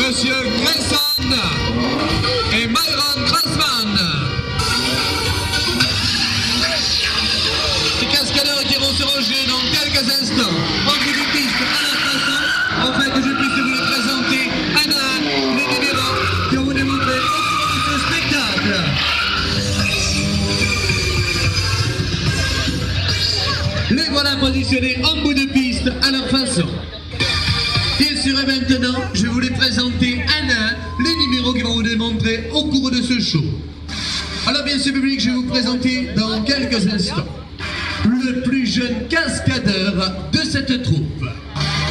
Monsieur Grayson et Myron Crossman. Les cascadeurs qui vont se ranger dans quelques instants. En bout de piste, à la façon, afin que je puisse vous les présenter un à un les numéros que vous démontrez au cours de ce spectacle. Les voilà positionnés en bout de piste à leur façon. Bien sûr, et maintenant, je vais vous les présenter un à un les numéros qui vont vous démontrer au cours de ce show. Alors bien sûr, public, je vais vous présenter dans quelques instants le plus jeune cascadeur de cette troupe.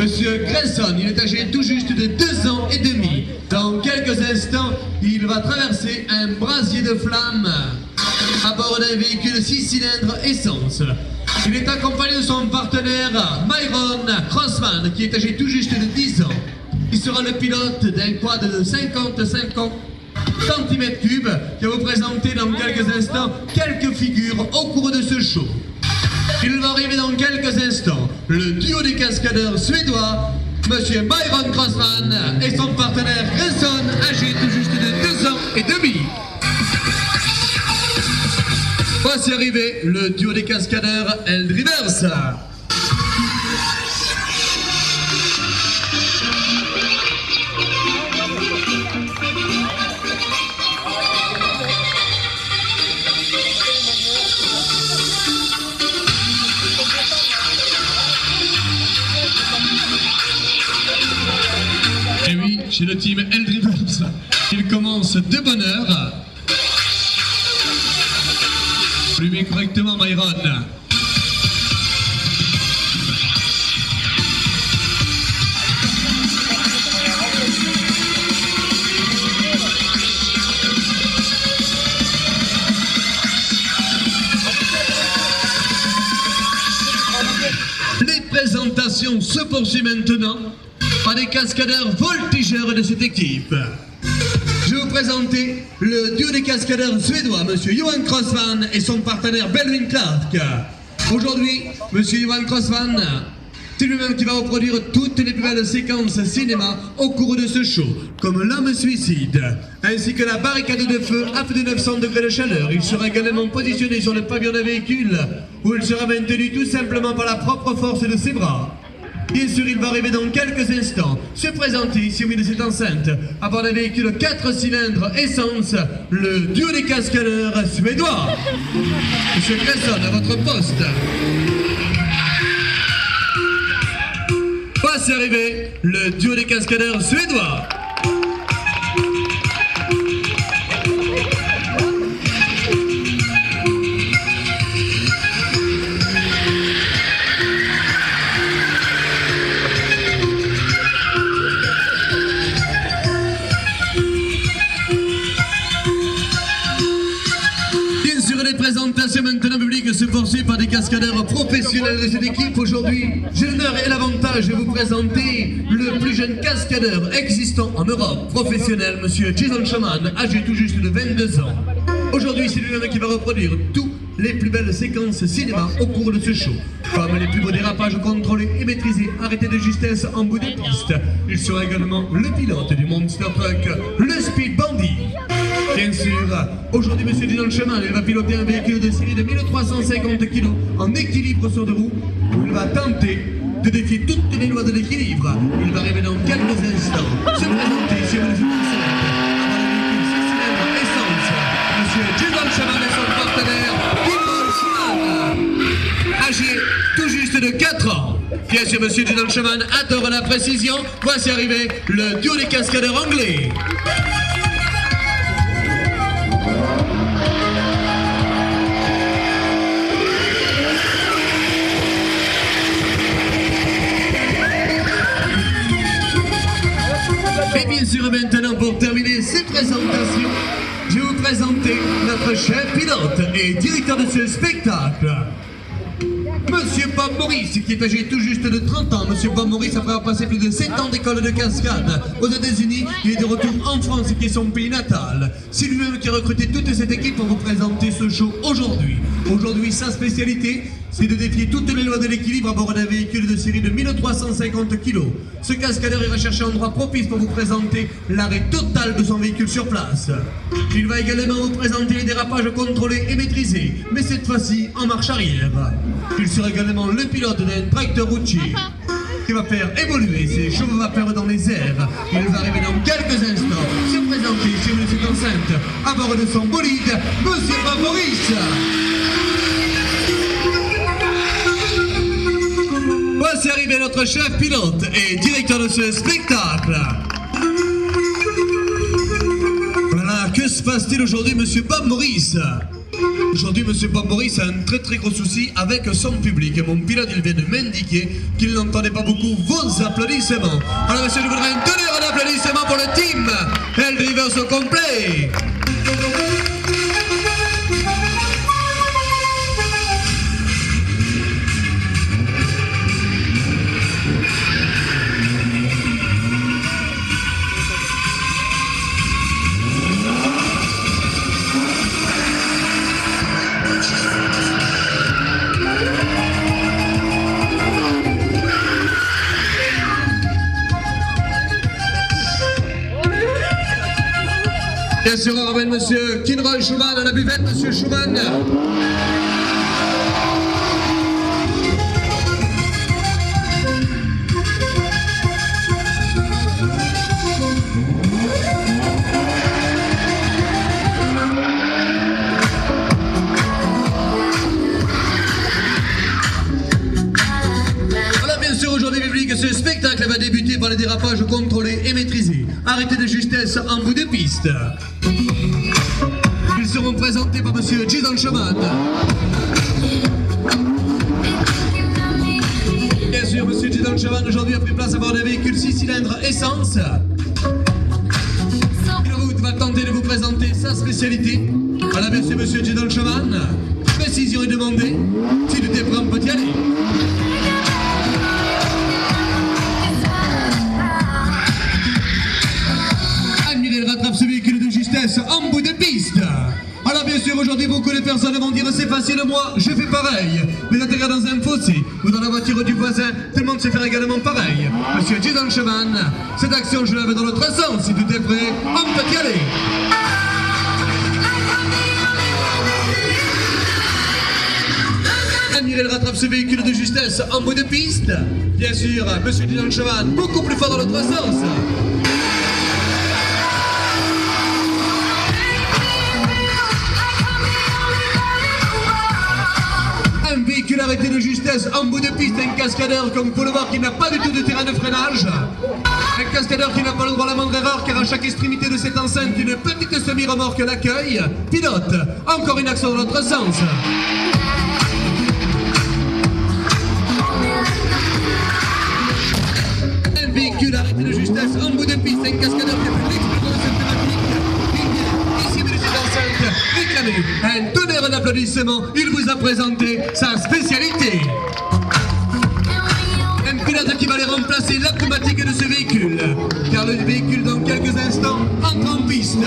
Monsieur Grayson, il est âgé tout juste de 2 ans et demi. Dans quelques instants, il va traverser un brasier de flammes à bord d'un véhicule 6 cylindres essence. Il est accompagné de son partenaire Myron Crossman, qui est âgé tout juste de 10 ans. Il sera le pilote d'un quad de 55 cm3 qui va vous présenter dans quelques instants quelques figures au cours de ce show. Il va arriver dans quelques instants le duo des cascadeurs suédois, Monsieur Myron Crossman et son partenaire Grayson, âgé tout juste de 2 ans et demi. Voici arrivé le duo des cascadeurs Eldrivers. Et oui, chez le team Eldrivers, il commence de bonne heure. Allumez correctement, Myron. Les présentations se poursuivent maintenant par les cascadeurs voltigeurs de cette équipe. Je vais vous présenter le duo des cascadeurs suédois, Monsieur Johan Crossman et son partenaire Belvin Clark. Aujourd'hui, Monsieur Johan Crossman, c'est lui-même qui va reproduire toutes les plus belles séquences cinéma au cours de ce show, comme l'homme suicide, ainsi que la barricade de feu à plus de 900 degrés de chaleur. Il sera également positionné sur le pavillon d'un véhicule, où il sera maintenu tout simplement par la propre force de ses bras. Bien sûr, il va arriver dans quelques instants, se présenter ici au milieu de cette enceinte, à bord d'un véhicule 4 cylindres essence, le duo des cascadeurs suédois. Monsieur Grayson, à votre poste. Voici arrivé le duo des cascadeurs suédois. Maintenant, public se poursuit par des cascadeurs professionnels de cette équipe. Aujourd'hui, j'ai l'honneur et l'avantage de vous présenter le plus jeune cascadeur existant en Europe, professionnel, Monsieur Jason Shaman, âgé tout juste de 22 ans. Aujourd'hui, c'est lui-même qui va reproduire toutes les plus belles séquences cinéma au cours de ce show, comme les plus beaux dérapages contrôlés et maîtrisés, arrêtés de justesse en bout de piste. Il sera également le pilote du Monster Truck, le Speed Bandit. Bien sûr, aujourd'hui, Monsieur Jason Shaman, il va piloter un véhicule de série de 1350 kg en équilibre sur 2 roues, où il va tenter de défier toutes les lois de l'équilibre. Il va arriver dans quelques instants, se présenter sur le véhicule 6 cylindres essence, Monsieur Jason Shaman et son partenaire, âgé tout juste de 4 ans. Bien sûr, Monsieur Jason Shaman adore la précision. Voici arrivé le duo des cascadeurs anglais. Et bien sûr, maintenant, pour terminer ces présentations, je vais vous présenter notre chef pilote et directeur de ce spectacle. Monsieur Bob Morris, qui est âgé tout juste de 30 ans. Monsieur Bob Morris, après avoir passé plus de 7 ans d'école de cascade aux États-Unis, il est de retour en France, qui est son pays natal. C'est lui-même qui a recruté toute cette équipe pour vous présenter ce show aujourd'hui. Aujourd'hui, sa spécialité, c'est de défier toutes les lois de l'équilibre à bord d'un véhicule de série de 1350 kg. Ce cascadeur ira chercher un endroit propice pour vous présenter l'arrêt total de son véhicule sur place. Il va également vous présenter les dérapages contrôlés et maîtrisés, mais cette fois-ci en marche arrière. Il sera également le pilote d'un tracteur routier qui va faire évoluer ses chevaux vapeur dans les airs. Il va arriver dans quelques instants se présenter sur cette enceinte à bord de son bolide, Monsieur Bob Morris. Voici arrivé notre chef pilote et directeur de ce spectacle. Voilà, que se passe-t-il aujourd'hui, Monsieur Bob Morris? Aujourd'hui, Monsieur Bob Morris a un très gros souci avec son public. Mon pilote, il vient de m'indiquer qu'il n'entendait pas beaucoup vos applaudissements. Alors, monsieur, je voudrais un tonnerre d'applaudissements pour le team Helldrivers au complet. Bien sûr, on ramène Monsieur Kinroy Schumann à la buvette, Monsieur Schumann. Voilà, bien sûr, aujourd'hui, public, ce spectacle va débuter par les dérapages contrôlés et maîtrisés. Arrêtez de justesse en bout de piste. Ils seront présentés par Monsieur Jason Schumann. Bien sûr, Monsieur Jason Schumann aujourd'hui a pris place à bord d'un véhicule 6 cylindres essence. Il va tenter de vous présenter sa spécialité. Voilà, bien sûr, Monsieur Jason Schumann. Précision est demandée. Si tout est prêt, on peut y aller. Rattrape ce véhicule de justesse en bout de piste. Alors bien sûr, aujourd'hui, beaucoup de personnes vont dire c'est facile, moi, je fais pareil. Mais atterrir dans un fossé ou dans la voiture du voisin, tout le monde sait faire également pareil. Monsieur Jason Schumann, cette action, je la veux dans l'autre sens. Si tout est prêt, on peut y aller. Admirez rattrape ce véhicule de justesse en bout de piste. Bien sûr, Monsieur Jason Schumann, beaucoup plus fort dans l'autre sens. Un véhicule arrêté de justesse en bout de piste, un cascadeur comme vous pouvez le voir qui n'a pas du tout de terrain de freinage. Un cascadeur qui n'a pas le droit à la moindre erreur car à chaque extrémité de cette enceinte une petite semi-remorque l'accueille. Pilote, encore une action dans l'autre sens. Un véhicule arrêté de justesse en bout de piste, un cascadeur qui a fait l'explosion de cette thématique. Ici de cette enceinte, réclamez un tonnerre d'applaudissements. Il vous a présenté sa spécialité. Un pilote qui va aller remplacer la pneumatique de ce véhicule, car le véhicule dans quelques instants entre en piste.